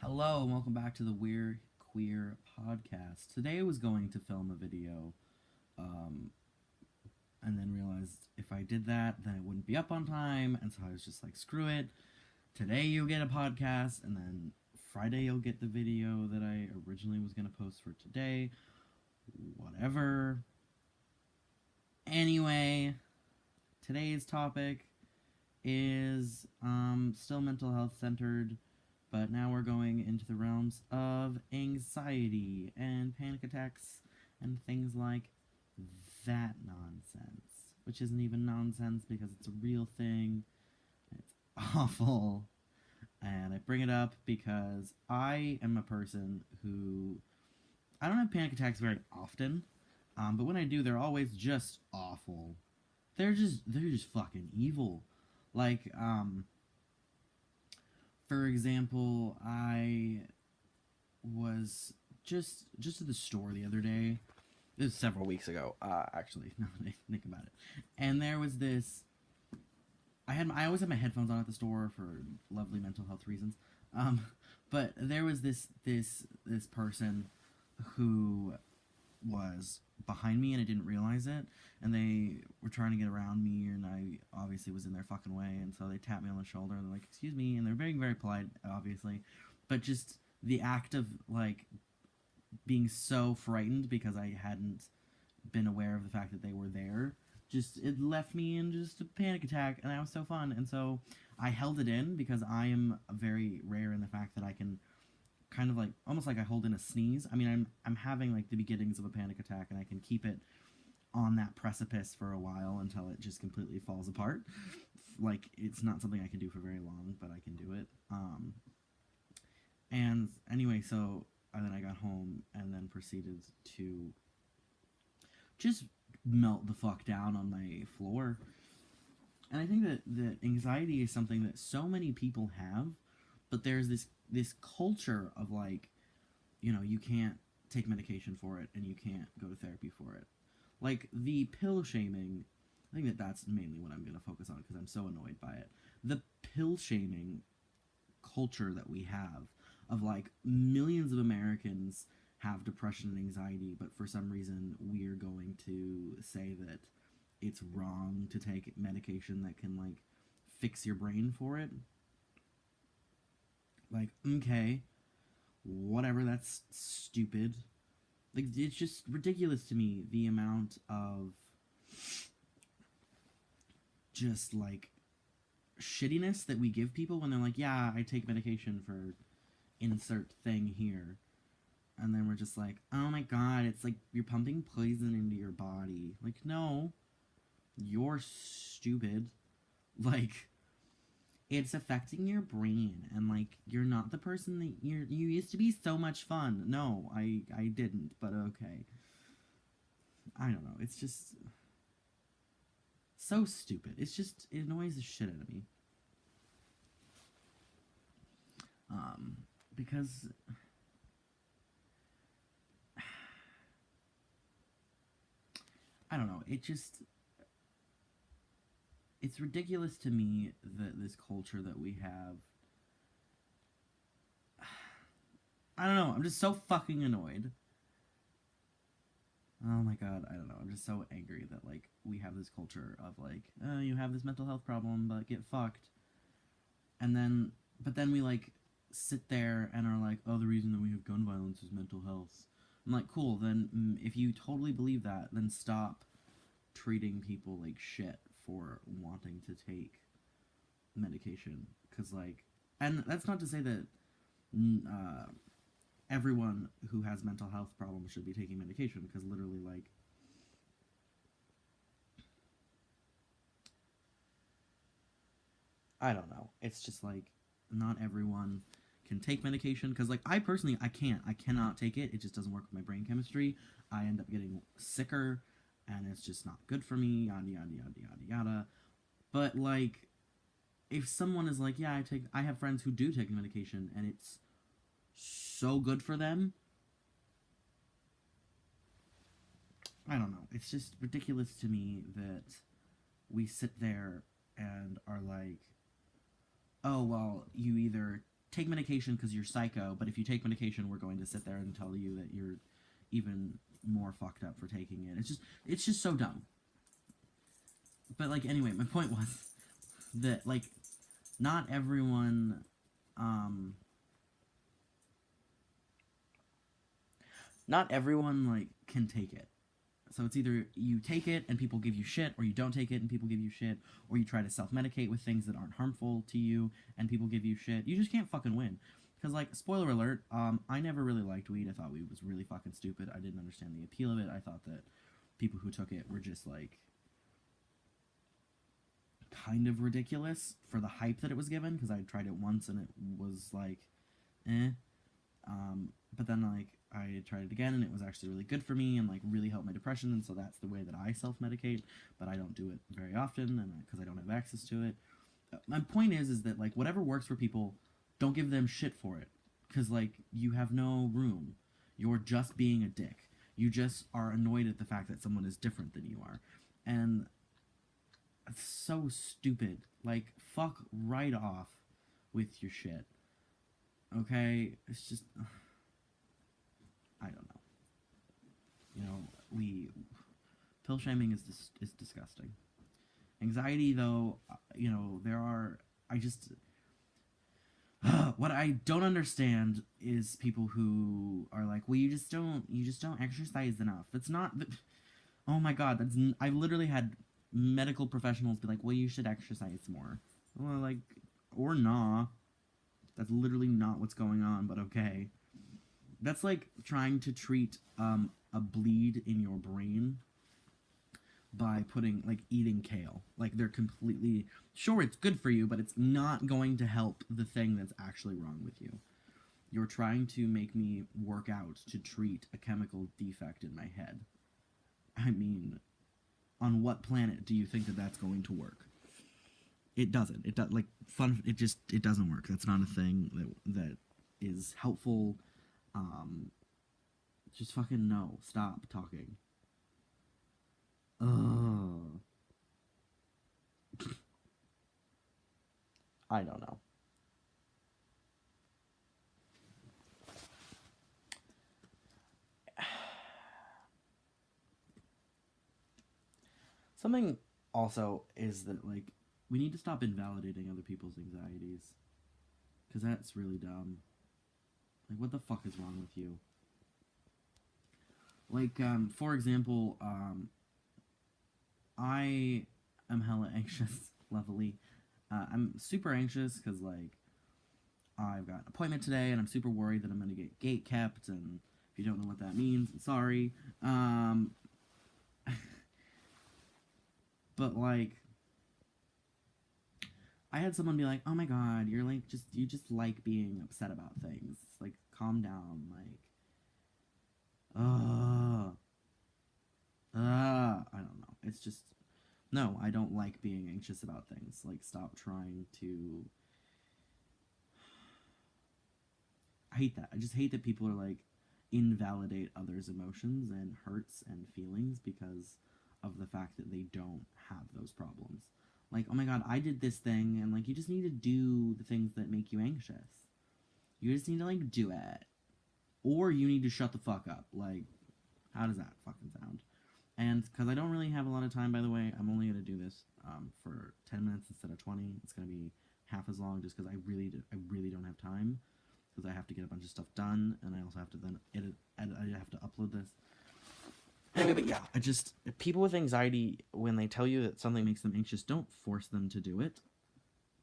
Hello and welcome back to the We're Queer podcast. Today I was going to film a video, um, and then realized if I did that, then it wouldn't be up on time, and so I was just like, screw it. Today you'll get a podcast, and then Friday you'll get the video that I originally was going to post for today. Whatever. Anyway, today's topic is still mental health centered, but now we're going into the realms of anxiety and panic attacks and things like that nonsense, which isn't even nonsense because it's a real thing. It's awful. And I bring it up because I am a person who I don't have panic attacks very often, but when I do, they're always just awful. They're just fucking evil. Like, for example, I was just at the store the other day. This was several weeks ago, actually. Now that I think about it, and there was this. I always have my headphones on at the store for lovely mental health reasons. Um, but there was this person who was behind me and I didn't realize it, and they were trying to get around me, and I obviously was in their fucking way, and so they tapped me on the shoulder and they're like, "Excuse me," and they're very polite, obviously, but just the act of like being so frightened because I hadn't been aware of the fact that they were there, just it left me in just a panic attack, and that was so fun. And so I held it in because I am very rare in the fact that I can kind of like almost like I hold in a sneeze. I mean, I'm having like the beginnings of a panic attack, and I can keep it on that precipice for a while until it just completely falls apart. Like it's not something I can do for very long, but I can do it. And anyway, so and then I got home and then proceeded to just melt the fuck down on my floor. And I think that anxiety is something that so many people have, but there's this culture of like, you can't take medication for it and you can't go to therapy for it. Like the pill shaming, I think that that's mainly what I'm going to focus on because I'm so annoyed by it. The pill shaming culture that we have of like millions of Americans have depression and anxiety, but for some reason we're going to say that it's wrong to take medication that can like fix your brain for it. Like, okay, whatever, that's stupid. Like, it's just ridiculous to me the amount of just like shittiness that we give people when they're like, yeah, I take medication for insert thing here. And then we're just like, oh my god, it's like you're pumping poison into your body. Like, no, you're stupid. Like, it's affecting your brain, and like, you're not the person that you used to be so much fun. No, I didn't, but okay. I don't know. It's just so stupid. It annoys the shit out of me. Because I don't know. It's ridiculous to me that this culture that we have. I don't know. I'm just so fucking annoyed. Oh my god, I don't know. I'm just so angry that like we have this culture of like, oh, you have this mental health problem, but get fucked. And then, but then we like sit there and are like, oh, the reason that we have gun violence is mental health. I'm like, cool. Then if you totally believe that, then stop treating people like shit for wanting to take medication. Because like, and that's not to say that everyone who has mental health problems should be taking medication, because literally like I don't know, it's just like not everyone can take medication, because like I personally I cannot take it. It just doesn't work with my brain chemistry. I end up getting sicker, and it's just not good for me, yada yada yada yada yada. But like, if someone is like, yeah, I have friends who do take medication and it's so good for them, I don't know. It's just ridiculous to me that we sit there and are like, oh, well, you either take medication because you're psycho, but if you take medication, we're going to sit there and tell you that you're even more fucked up for taking it. It's just so dumb. But like, anyway, my point was that like not everyone like can take it. So it's either you take it and people give you shit, or you don't take it and people give you shit, or you try to self-medicate with things that aren't harmful to you and people give you shit. You just can't fucking win. Because, like, spoiler alert, I never really liked weed. I thought weed was really fucking stupid. I didn't understand the appeal of it. I thought that people who took it were just, like, kind of ridiculous for the hype that it was given, because I tried it once and it was, like, eh. But then, like, I tried it again and it was actually really good for me and, like, really helped my depression, and so that's the way that I self-medicate, but I don't do it very often and because I don't have access to it. My point is that, like, whatever works for people, don't give them shit for it, because, like, you have no room. You're just being a dick. You just are annoyed at the fact that someone is different than you are. And it's so stupid. Like, fuck right off with your shit. Okay? It's just... I don't know. You know, pill shaming is disgusting. Anxiety, though, you know, there are... what I don't understand is people who are like, well, you just don't exercise enough. It's not, oh my god, I've literally had medical professionals be like, well, you should exercise more. Well, like, or nah. That's literally not what's going on, but okay. That's like trying to treat a bleed in your brain by eating kale. Like, they're completely... Sure, it's good for you, but it's not going to help the thing that's actually wrong with you. You're trying to make me work out to treat a chemical defect in my head. I mean, on what planet do you think that that's going to work? It doesn't. It doesn't work. That's not a thing that is helpful. Just fucking no. Stop talking. Ugh. I don't know. Something also is that, like, we need to stop invalidating other people's anxieties. Because that's really dumb. Like, what the fuck is wrong with you? Like, for example, I am hella anxious, luckily. I'm super anxious because, like, I've got an appointment today and I'm super worried that I'm going to get gate kept, and if you don't know what that means, I'm sorry. But, like, I had someone be like, oh my god, you're like, you just like being upset about things. Like, calm down, like, I don't know. It's just, no, I don't like being anxious about things. Like, stop trying to... I hate that. I just hate that people are, like, invalidate others' emotions and hurts and feelings because of the fact that they don't have those problems. Like, oh my god, I did this thing, and, like, you just need to do the things that make you anxious. You just need to, like, do it. Or you need to shut the fuck up. Like, how does that fucking sound? And because I don't really have a lot of time, by the way, I'm only going to do this for 10 minutes instead of 20. It's going to be half as long just because I really don't have time. Because I have to get a bunch of stuff done, and I also have to then edit, I have to upload this. Anyway, but yeah, people with anxiety, when they tell you that something makes them anxious, don't force them to do it.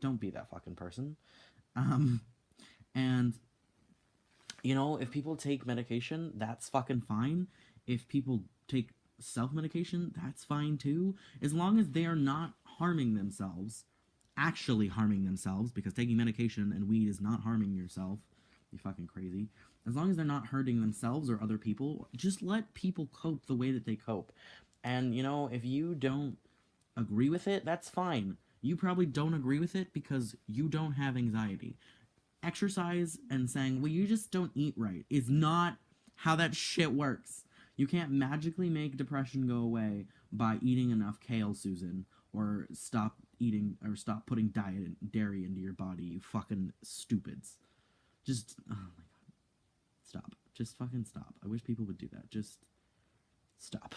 Don't be that fucking person. And, you know, if people take medication, that's fucking fine. If people take self-medication, that's fine too. As long as they are not harming themselves, actually harming themselves, because taking medication and weed is not harming yourself. You fucking crazy. As long as they're not hurting themselves or other people, just let people cope the way that they cope. And, you know, if you don't agree with it, that's fine. You probably don't agree with it because you don't have anxiety. Exercise and saying, well, you just don't eat right is not how that shit works. You can't magically make depression go away by eating enough kale, Susan, or stop eating, or stop putting dairy into your body, you fucking stupids. Just, oh my god. Stop. Just fucking stop. I wish people would do that. Just stop.